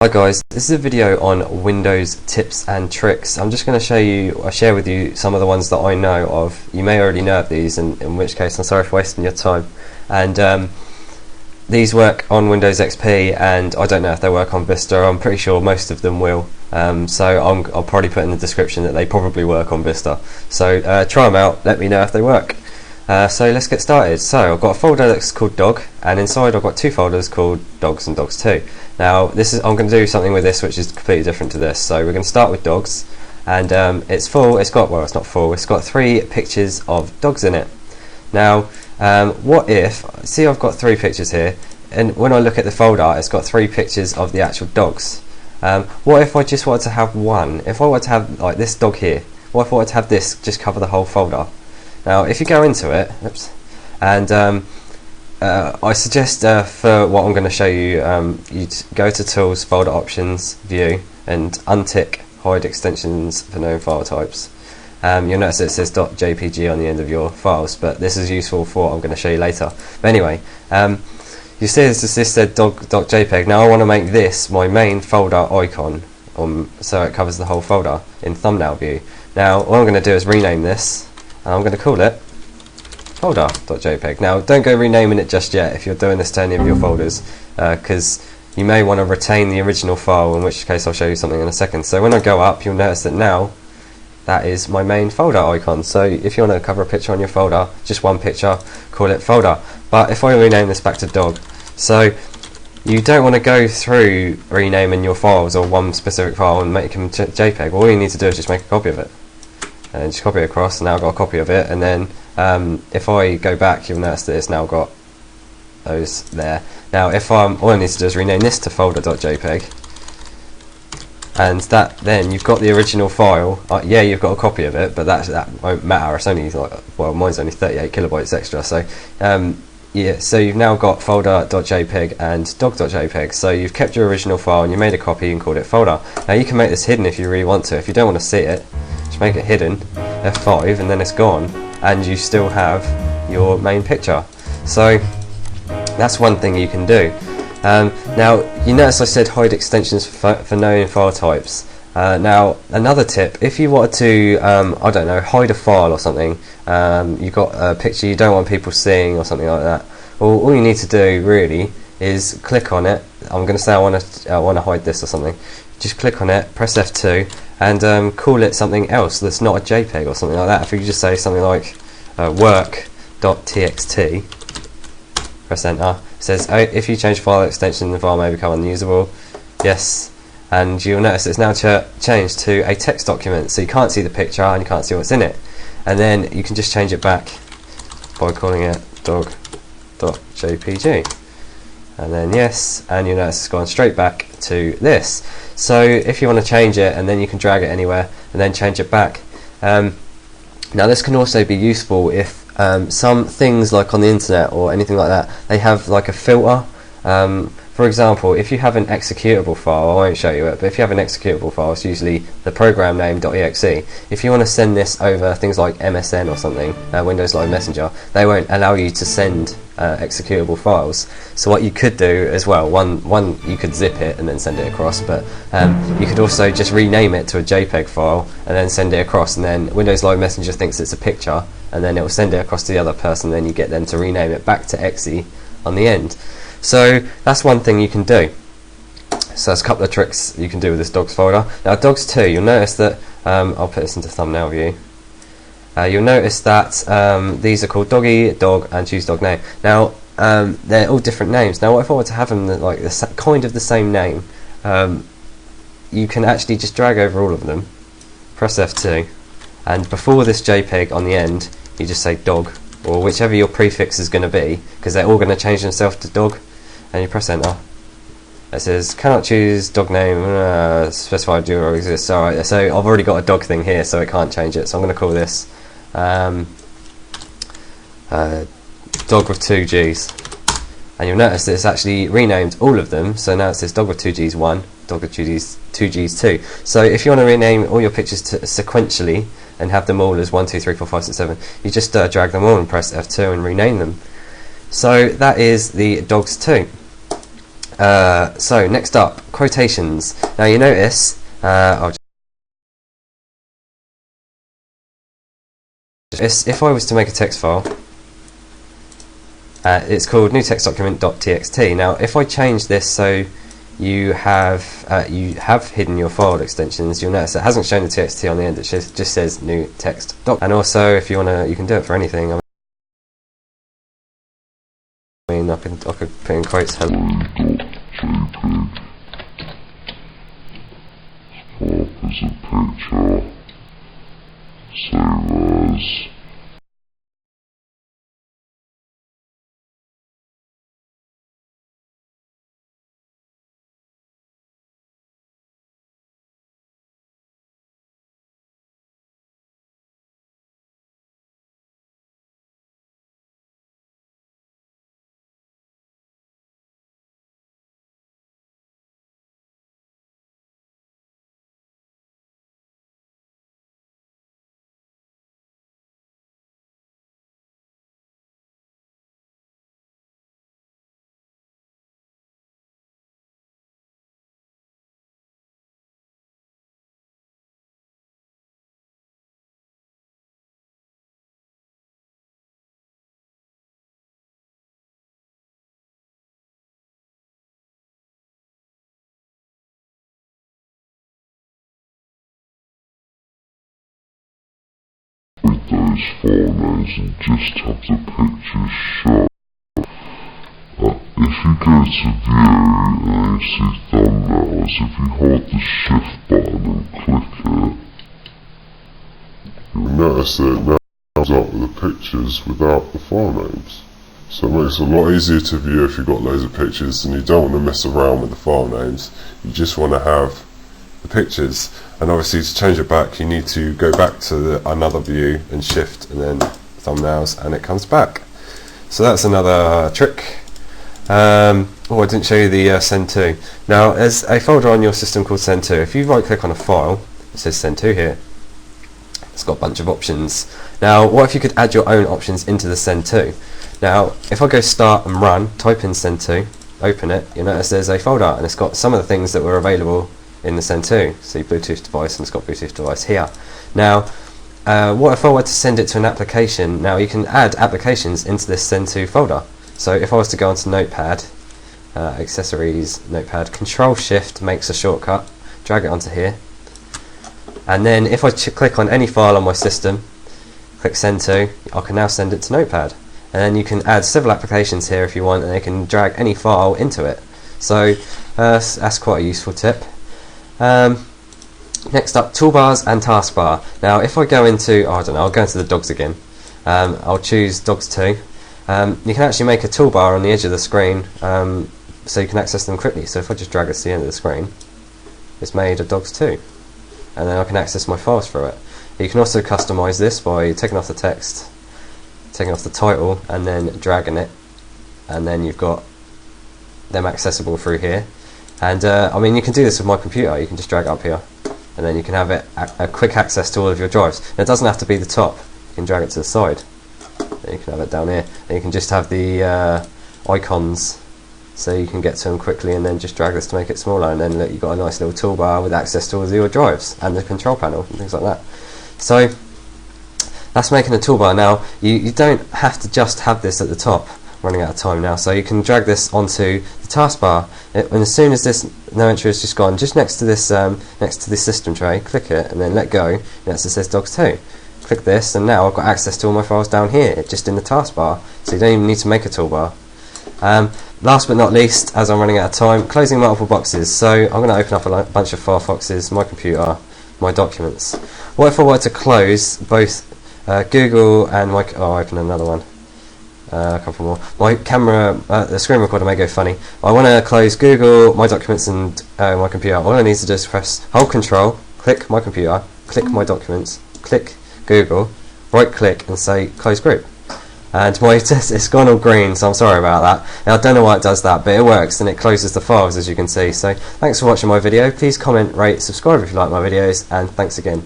Hi guys, this is a video on Windows tips and tricks. I'm just going to share with you some of the ones that I know of. You may already know of these, and in which case I'm sorry for wasting your time. And these work on Windows XP, and I don't know if they work on Vista. I'm pretty sure most of them will. So I'll probably put in the description that they probably work on Vista. So try them out, let me know if they work. So let's get started. So I've got a folder that's called Dog, and inside I've got two folders called Dogs and Dogs 2. Now I'm going to do something with this which is completely different to this. So we're going to start with dogs, and it's full. It's not full. It's got 3 pictures of dogs in it. Now what if, see, I've got 3 pictures here, and when I look at the folder it's got 3 pictures of the actual dogs. What if I just wanted to have one? If I wanted to have like this dog here, what if I wanted to have this just cover the whole folder? Now if you go into it, and I suggest for what I'm going to show you, you go to Tools, Folder Options, View, and untick Hide Extensions for known file types. You'll notice it says .jpg on the end of your files, but this is useful for what I'm going to show you later. But anyway, you see this said dog.jpg. Now I want to make this my main folder icon, so it covers the whole folder in thumbnail view. Now what I'm going to do is rename this, and I'm going to call it folder.jpg. Now don't go renaming it just yet if you're doing this to any of your folders, because you may want to retain the original file, in which case I'll show you something in a second. So when I go up, you'll notice that now that is my main folder icon. So if you want to cover a picture on your folder, just one picture, call it folder. But if I rename this back to dog, so you don't want to go through renaming your files or one specific file and make them JPEG. All you need to do is just make a copy of it and just copy it across, and now I've got a copy of it. And then if I go back, you'll notice that it's now got those there. Now if all I need to do is rename this to folder.jpg, and then you've got the original file. Yeah, you've got a copy of it, but that won't matter. It's only like, well, mine's only 38 kilobytes extra. So yeah, so you've now got folder.jpg and dog.jpg. So you've kept your original file and you made a copy and called it folder. Now you can make this hidden if you really want to. If you don't want to see it, just make it hidden, F5, and then it's gone, and you still have your main picture. So that's one thing you can do. Now you notice I said hide extensions for known file types. Now another tip, if you wanted to I don't know, hide a file or something, you've got a picture you don't want people seeing or something like that, well, all you need to do really is click on it. I'm going to say I want to hide this or something. Just click on it, press F2, and call it something else that's not a JPEG or something like that. If you just say something like work.txt, press enter. It says if you change file extension, the file may become unusable. Yes, and you'll notice it's now changed to a text document, so you can't see the picture and you can't see what's in it. And then you can just change it back by calling it dog.jpg, and then yes, and you'll notice it's gone straight back to this. So if you want to change it, and then you can drag it anywhere and then change it back. Now this can also be useful if some things like on the internet or anything like that, they have like a filter. For example, if you have an executable file, I won't show you it, but if you have an executable file, it's usually the program name .exe. If you want to send this over things like MSN or something, Windows Live Messenger, they won't allow you to send executable files. So what you could do as well, one you could zip it and then send it across, but you could also just rename it to a JPEG file and then send it across, and then Windows Live Messenger thinks it's a picture, and then it will send it across to the other person, then you get them to rename it back to exe on the end. So that's one thing you can do. So there's a couple of tricks you can do with this dogs folder. Now dogs 2, you'll notice that I'll put this into thumbnail view. You'll notice that these are called doggy, dog, and choose dog name. Now they're all different names. Now what if I were to have them like kind of the same name? You can actually just drag over all of them, press F2, and before this JPEG on the end, you just say dog, or whichever your prefix is going to be, because they're all going to change themselves to dog, and you press enter. It says cannot choose dog name, specified dual exists. Alright, so I've already got a dog thing here, so it can't change it, so I'm going to call this dog with 2 G's, and you'll notice that it's actually renamed all of them. So now it says dog with 2 G's 1, dog with 2 G's 2. So if you want to rename all your pictures sequentially and have them all as 1, 2, 3, 4, 5, 6, 7, you just drag them all and press F2 and rename them. So that is the dogs 2. So next up, quotations. Now you notice, if I was to make a text file, it's called new text document.txt. Now if I change this so you have hidden your file extensions, you'll notice it hasn't shown the txt on the end. It just says new text doc. And also, if you wanna, you can do it for anything. I mean, I could put in quotes. JPEG. Pop as a picture. Save as. With those file names and just have the pictures show. If you go to view and you see thumbnails, if you hold the shift button and click it, you'll notice that it now comes up with the pictures without the file names. So it makes it a lot easier to view if you've got loads of pictures and you don't want to mess around with the file names. You just want to have the pictures, and obviously to change it back you need to go back to another view and shift and then thumbnails, and it comes back. So that's another trick. I didn't show you the send to. Now there's a folder on your system called send to. If you right click on a file, it says send to here. It's got a bunch of options. Now what if you could add your own options into the send to? Now if I go start and run, type in send to, open it, you'll notice there's a folder and it's got some of the things that were available in the send to. See Bluetooth device, and it's got Bluetooth device here. Now what if I were to send it to an application? Now you can add applications into this send to folder. So if I was to go onto Notepad, accessories, Notepad, Control Shift makes a shortcut, drag it onto here, and then if I click on any file on my system, click send to, I can now send it to Notepad. And then you can add several applications here if you want, and they can drag any file into it. So that's quite a useful tip. Next up, toolbars and taskbar. Now if I go into, I don't know, I'll go into the dogs again. I'll choose dogs 2. You can actually make a toolbar on the edge of the screen so you can access them quickly. So if I just drag it to the end of the screen, it's made a dogs 2, and then I can access my files through it. You can also customize this by taking off the text, taking off the title, and then dragging it, and then you've got them accessible through here. And I mean, you can do this with my computer. You can just drag it up here, and then you can have it a quick access to all of your drives. And it doesn't have to be the top. You can drag it to the side. You can have it down here, and you can just have the icons so you can get to them quickly, and then just drag this to make it smaller, and then look, you've got a nice little toolbar with access to all of your drives and the control panel and things like that. So that's making a toolbar. Now you don't have to just have this at the top. I'm running out of time now, so you can drag this onto the taskbar, and as soon as this no entry is just gone, just next to this system tray, click it and then let go, and it says dogs 2. Click this, and now I've got access to all my files down here, just in the taskbar, so you don't even need to make a toolbar. Last but not least, as I'm running out of time, closing multiple boxes. So I'm going to open up a bunch of Firefoxes, my computer, my documents. What if I were to close both Google and my... Oh, I'll open another one. A couple more. My camera, the screen recorder may go funny. I want to close Google, my documents, and my computer. All I need to do is press hold Control, click my computer, click my documents, click Google, right click and say close group. And my it's gone all green, so I'm sorry about that. Now, I don't know why it does that, but it works and it closes the files, as you can see. So thanks for watching my video. Please comment, rate, subscribe if you like my videos, and thanks again.